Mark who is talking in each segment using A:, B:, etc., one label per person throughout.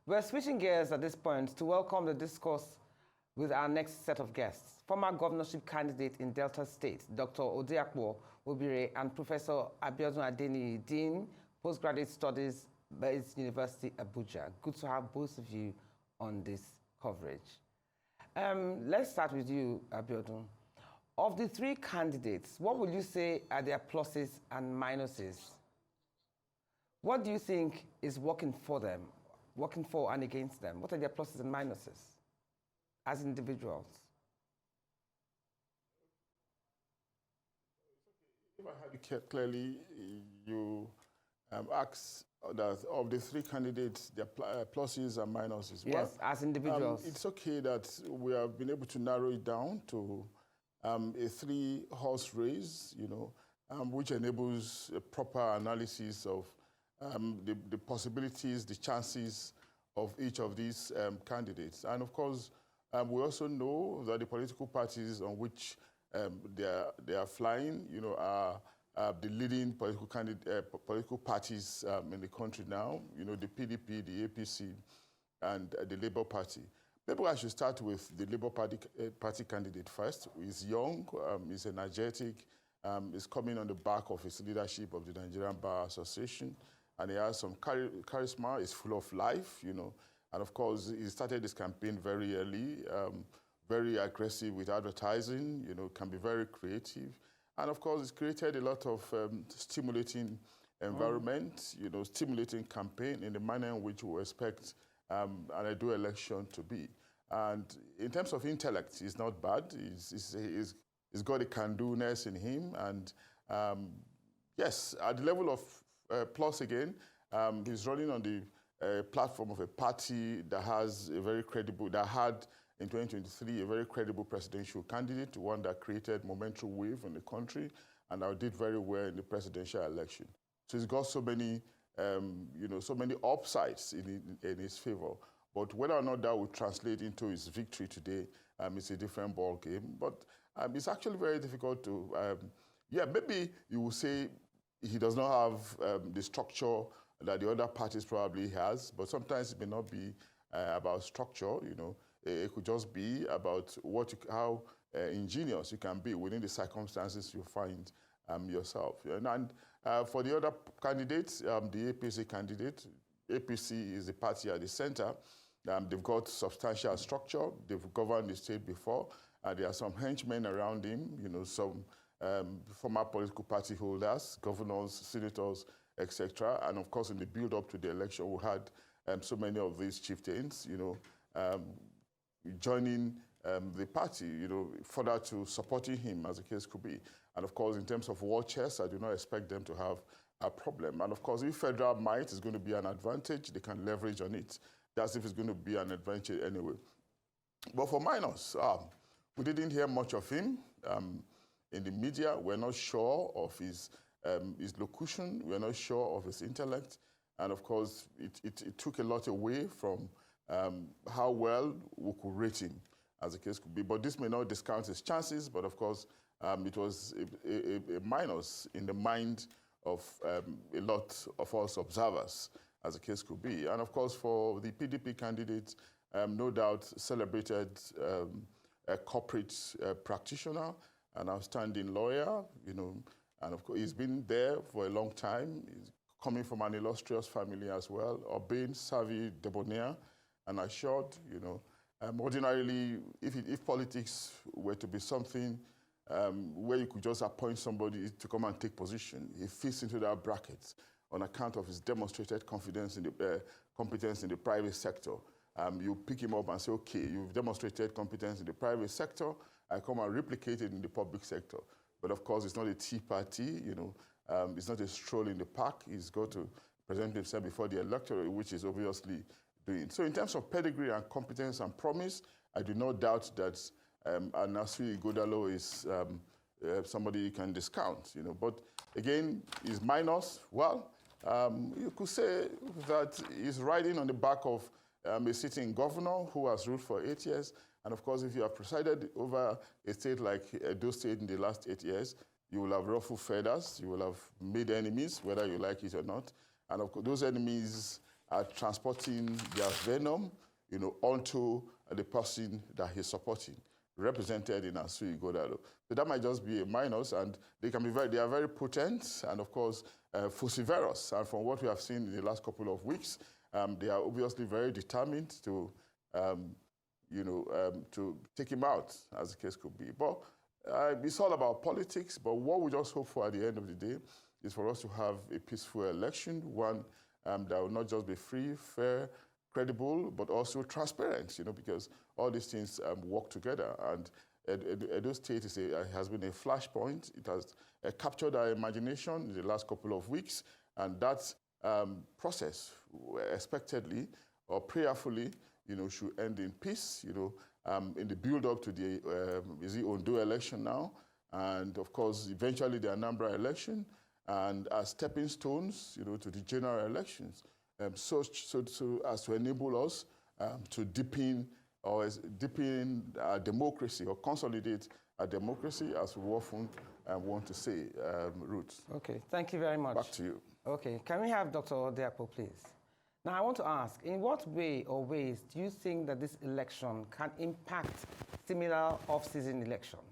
A: We're switching gears at this point to welcome the discourse with our next set of guests. Former governorship candidate in Delta State, Dr. Obire, and Professor Abiodun Adeniyi, Dean, Postgraduate Studies, Bayes University, Abuja. Good to have both of you on this coverage. Let's start with you, Abiodun. Of the three candidates, what would you say are their pluses and minuses? What do you think is working for them, working for and against them? What are their pluses and minuses as individuals?
B: If I heard you clearly, you asked that of the three candidates, their pluses and minuses.
A: Yes, well, as individuals.
B: It's okay that we have been able to narrow it down to a three-horse race, which enables a proper analysis of the possibilities, the chances of each of these candidates. And of course, we also know that the political parties on which they are flying, are the leading political parties in the country now, the PDP, the APC, and the Labour Party. Maybe I should start with the Labour Party candidate first. He's young, he's energetic, he's coming on the back of his leadership of the Nigerian Bar Association, and he has some charisma, he's full of life, and of course, he started this campaign very early, very aggressive with advertising, can be very creative. And of course, it's created a lot of stimulating environment, stimulating campaign in the manner in which we expect an Edo election to be. And in terms of intellect, he's not bad. He's got a can-do-ness in him. And yes, at the level of plus again, he's running on the platform of a party that has a very credible, that had in 2023 a very credible presidential candidate, one that created momentum wave in the country, and that did very well in the presidential election. So he's got so many, so many upsides in his favor. But whether or not that will translate into his victory today, it's a different ball game. But it's actually very difficult to, maybe you will say he does not have the structure that the other parties probably has, but sometimes it may not be about structure, It could just be about how ingenious you can be within the circumstances you find yourself. And for the other candidates, the APC candidate, APC is the party at the center. They've got substantial structure. They've governed the state before. There are some henchmen around him, some former political party holders, governors, senators, etc. And of course, in the build-up to the election, we had so many of these chieftains, joining the party, further to supporting him, as the case could be. And of course, in terms of war chest, I do not expect them to have a problem. And of course, if federal might is going to be an advantage, they can leverage on it. That's if it's going to be an advantage anyway. But for minus, we didn't hear much of him in the media. We're not sure of his locution. We're not sure of his intellect. And of course, it took a lot away from how well we could rate him, as the case could be. But this may not discount his chances, but of course, it was a minus in the mind of a lot of us observers, as the case could be. And of course, for the PDP candidate, no doubt celebrated a corporate practitioner, an outstanding lawyer, and of course, he's been there for a long time. He's coming from an illustrious family as well, urbane, savvy, debonair, and assured, ordinarily, if politics were to be something where you could just appoint somebody to come and take position, he fits into that bracket on account of his demonstrated competence in the private sector. You pick him up and say, okay, you've demonstrated competence in the private sector, I come and replicate it in the public sector. But of course, it's not a tea party, it's not a stroll in the park. He's got to present himself before the electorate, which is obviously doing. So in terms of pedigree and competence and promise, I do not doubt that Nasri Godalo is somebody you can discount, But again, his minus, well, you could say that he's riding on the back of a sitting governor who has ruled for 8 years. And of course, if you have presided over a state like Edo State in the last 8 years, you will have ruffled feathers, you will have made enemies, whether you like it or not. And of course, those enemies transporting their venom, onto the person that he's supporting, represented in Asui Godalo. So that might just be a minus, and they are very potent, and of course, vociferous. And from what we have seen in the last couple of weeks, they are obviously very determined to, to take him out, as the case could be. But it's all about politics, but what we just hope for at the end of the day is for us to have a peaceful election, one that will not just be free, fair, credible, but also transparent, because all these things work together. And Edo State has been a flashpoint. It has captured our imagination in the last couple of weeks, and that process, expectedly or prayerfully, should end in peace, in the build-up to the Ondo election now, and of course, eventually the Anambra election, and as stepping stones, to the general elections, so as to enable us to deepen our democracy or consolidate our democracy, as we often want to say, Ruth.
A: Okay, thank you very much.
B: Back to you.
A: Okay, can we have Dr. Odeakpo, please? Now, I want to ask, in what way or ways do you think that this election can impact similar off-season elections?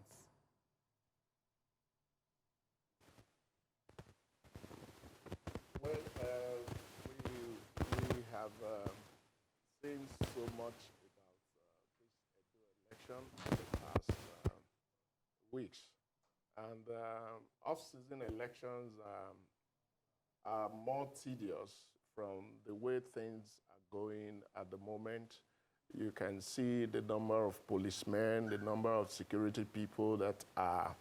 C: Well, we have seen so much about this Edo election in the past weeks. And off-season elections are more tedious from the way things are going at the moment. You can see the number of policemen, the number of security people that are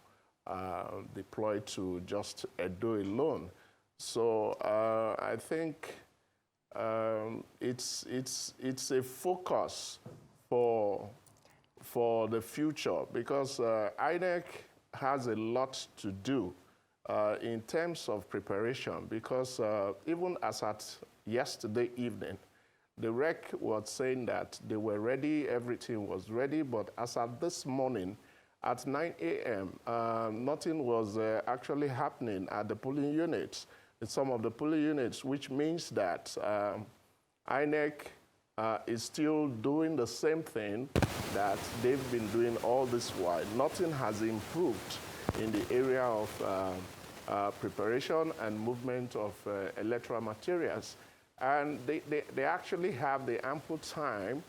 C: deployed to just Edo alone. So I think it's a focus for the future, because INEC has a lot to do in terms of preparation, because even as at yesterday evening, the REC was saying that they were ready, everything was ready, but as at this morning, at 9 a.m., nothing was actually happening at the polling units, in some of the polling units, which means that INEC is still doing the same thing that they've been doing all this while. Nothing has improved in the area of preparation and movement of electoral materials. And they actually have the ample time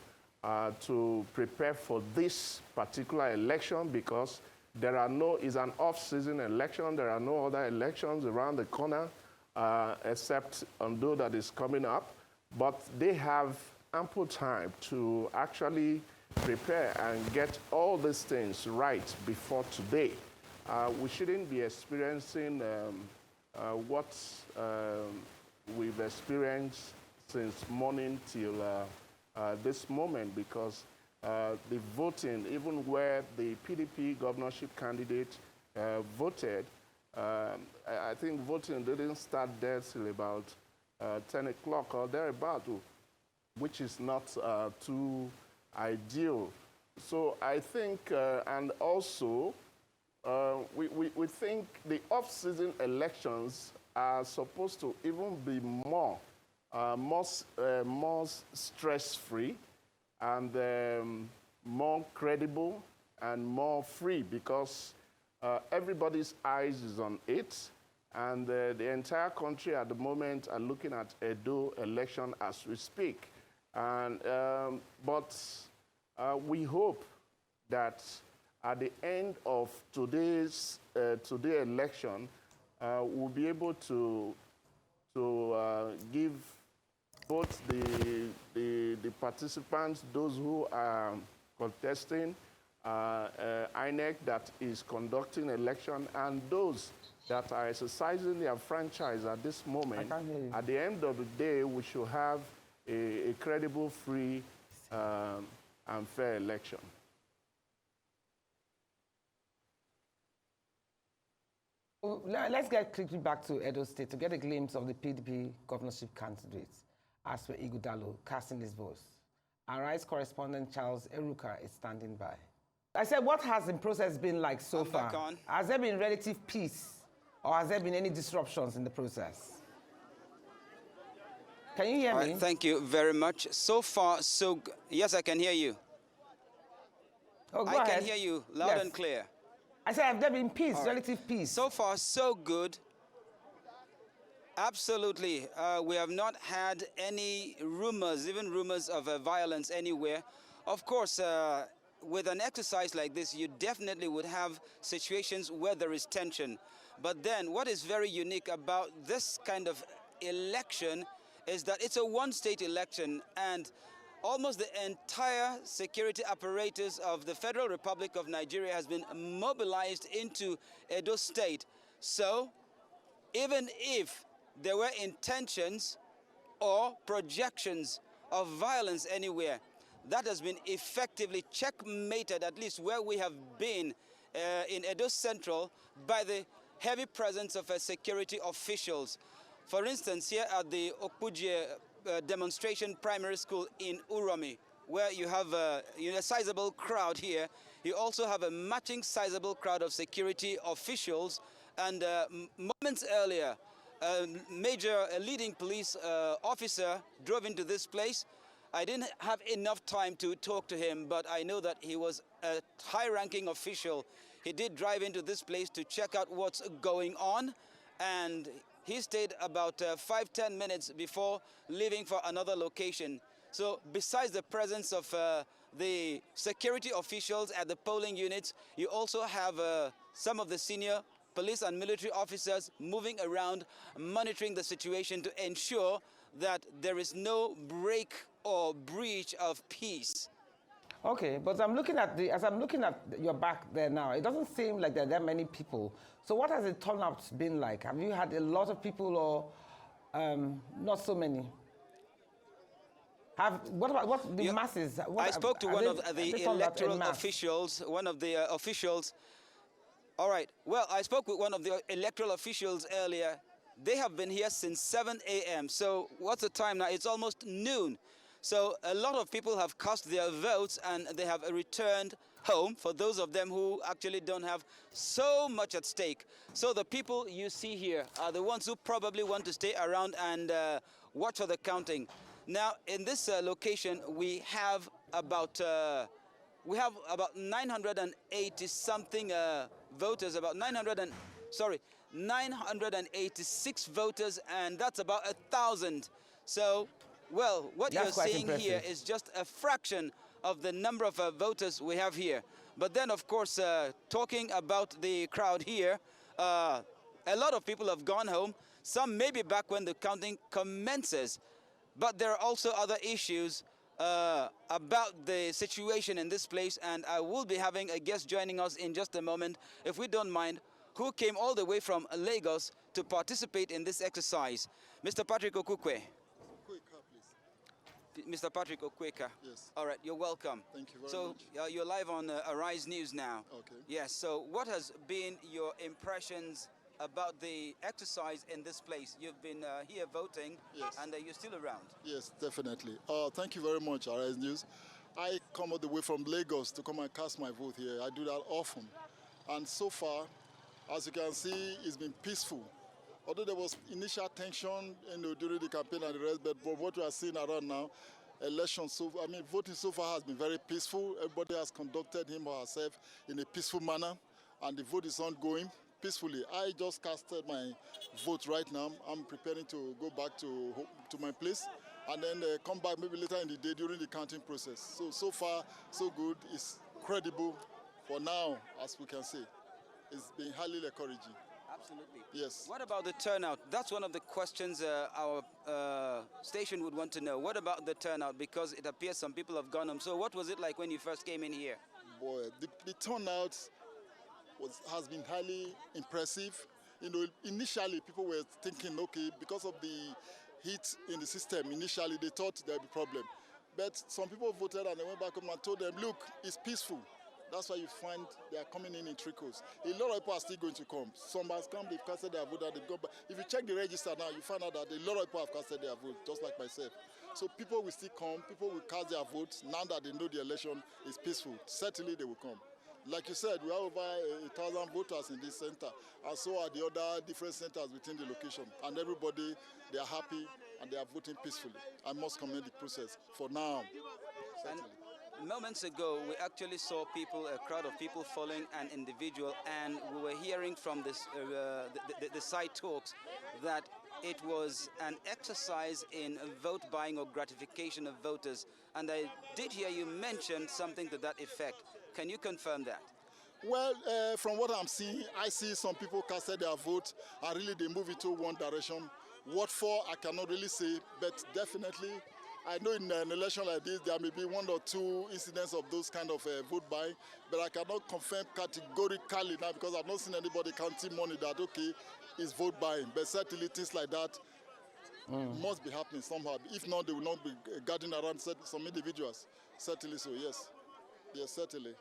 C: to prepare for this particular election, because it's an off-season election. There are no other elections around the corner except Ondo that is coming up. But they have ample time to actually prepare and get all these things right before today. We shouldn't be experiencing what we've experienced since morning till this moment, because the voting, even where the PDP governorship candidate voted, I think voting didn't start there till about 10 o'clock or thereabout, which is not too ideal. So I think, and also, we think the off-season elections are supposed to even be more stress-free and more credible and more free, because everybody's eyes is on it, and the entire country at the moment are looking at Edo election as we speak. And but we hope that at the end of today's election, we'll be able to give both the participants, those who are contesting, INEC that is conducting election, and those that are exercising their franchise at this moment. At the end of the day, we should have a credible, free, and fair election.
A: Let's get quickly back to Edo State to get a glimpse of the PDP governorship candidates, as per Igudalo casting his votes. Our rights correspondent Charles Eruka is standing by. I said, what has the process been like so far? Has there been relative peace, or has there been any disruptions in the process? Can you hear me?
D: Thank you very much. So far, yes, I can hear you.
A: Oh, go
D: I
A: ahead.
D: can hear you loud and clear.
A: I said, have there been peace, relative peace?
D: So far, so good. Absolutely. We have not had any rumors, even rumors of violence anywhere. Of course, with an exercise like this, you definitely would have situations where there is tension. But then what is very unique about this kind of election is that it's a one-state election, and almost the entire security apparatus of the Federal Republic of Nigeria has been mobilized into Edo State. So even if there were intentions or projections of violence anywhere, that has been effectively checkmated, at least where we have been in Edo Central, by the heavy presence of security officials. For instance, here at the Okpuje demonstration primary school in Uromi, where you have a sizable crowd here, you also have a matching sizable crowd of security officials. And moments earlier, a leading police officer drove into this place. I didn't have enough time to talk to him, but I know that he was a high-ranking official. He did drive into this place to check out what's going on, and he stayed about 5-10 minutes before leaving for another location. So besides the presence of the security officials at the polling units, you also have some of the senior police and military officers moving around, monitoring the situation to ensure that there is no break or breach of peace.
A: Okay, but as I'm looking at your back there now, it doesn't seem like there are that many people. So what has the turnout been like? Have you had a lot of people or not so many? What the masses?
D: I spoke to one of the electoral officials, All right, well, I spoke with one of the electoral officials earlier. They have been here since 7 a.m. So what's the time now? It's almost noon. So a lot of people have cast their votes and they have returned home, for those of them who actually don't have so much at stake. So the people you see here are the ones who probably want to stay around and watch for the counting. Now, in this location, we have about 980 something voters, 986 voters, and that's about 1,000. So, well, what you're seeing here is just a fraction of the number of voters we have here. But then, of course, talking about the crowd here, a lot of people have gone home. Some may be back when the counting commences. But there are also other issues about the situation in this place, and I will be having a guest joining us in just a moment, if we don't mind, who came all the way from Lagos to participate in this exercise. Mr. Patrick Okwuekwe. Mr. Patrick Okwuekwe.
E: Yes.
D: All right, you're welcome.
E: Thank you very much.
D: So you're live on Arise News now.
E: Okay.
D: Yes, so what has been your impressions about the exercise in this place? You've been here voting,
E: yes,
D: and you're still around.
E: Yes, definitely. Thank you very much, Arise News. I come all the way from Lagos to come and cast my vote here. I do that often. And so far, as you can see, it's been peaceful. Although there was initial tension during the campaign and the rest, but what we are seeing around now, voting so far has been very peaceful. Everybody has conducted him or herself in a peaceful manner, and the vote is ongoing peacefully. I just casted my vote right now. I'm preparing to go back to my place and then come back maybe later in the day during the counting process. So far, so good. It's credible for now, as we can see. It's been highly encouraging.
D: Absolutely.
E: Yes.
D: What about the turnout? That's one of the questions our station would want to know. What about the turnout? Because it appears some people have gone home. So what was it like when you first came in here?
E: Boy, the turnout has been highly impressive. Initially people were thinking, okay, because of the heat in the system, initially they thought there'd be a problem. But some people voted and they went back home and told them, look, it's peaceful. That's why you find they are coming in trickles. A lot of people are still going to come. Some has come, they've casted their vote, they've gone back. If you check the register now, you find out that a lot of people have casted their vote, just like myself. So people will still come, people will cast their votes now that they know the election is peaceful. Certainly they will come. Like you said, we have over 1,000 voters in this center, and so are the other different centers within the location. And everybody, they are happy and they are voting peacefully. I must commend the process for now. Certainly.
D: And moments ago, we actually saw people, a crowd of people following an individual, and we were hearing from this, the side talks that it was an exercise in vote buying or gratification of voters. And I did hear you mention something to that effect. Can you confirm that?
E: Well, from what I'm seeing, I see some people casted their vote and really they move into one direction. What for, I cannot really say, but definitely, I know in an election like this, there may be one or two incidents of those kind of vote buying, but I cannot confirm categorically now because I've not seen anybody counting money that, okay, is vote buying. But certainly things like that must be happening somehow. If not, they will not be guarding around some individuals. Certainly so, yes. Yes, certainly.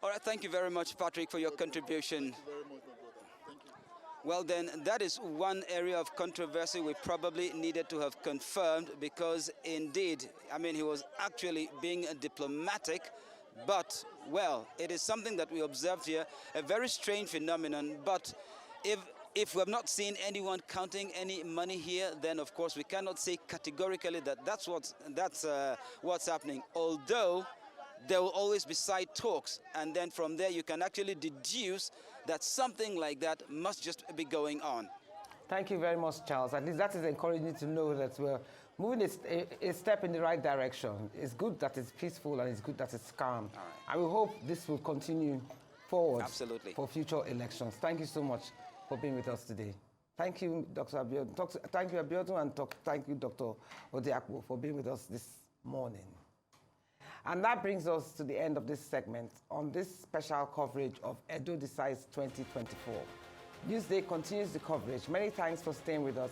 D: All right, thank you very much, Patrick, for your contribution.
E: Thank you very much, my brother. Thank you.
D: Well, then, that is one area of controversy we probably needed to have confirmed because, indeed, I mean, he was actually being diplomatic, but, well, it is something that we observed here, a very strange phenomenon, but if we have not seen anyone counting any money here, then, of course, we cannot say categorically that that's what's happening, although there will always be side talks, and then from there you can actually deduce that something like that must just be going on.
A: Thank you very much, Charles. At least that is encouraging to know that we're moving a step in the right direction. It's good that it's peaceful and it's good that it's calm.
D: All right.
A: I will hope this will continue forward
D: Absolutely.
A: for future elections. Thank you so much for being with us today. Thank you, Dr. Abiodun. Thank you, Abiodun, and thank you, Dr. Odeakpo, for being with us this morning. And that brings us to the end of this segment on this special coverage of Edo Decides 2024. Newsday continues the coverage. Many thanks for staying with us.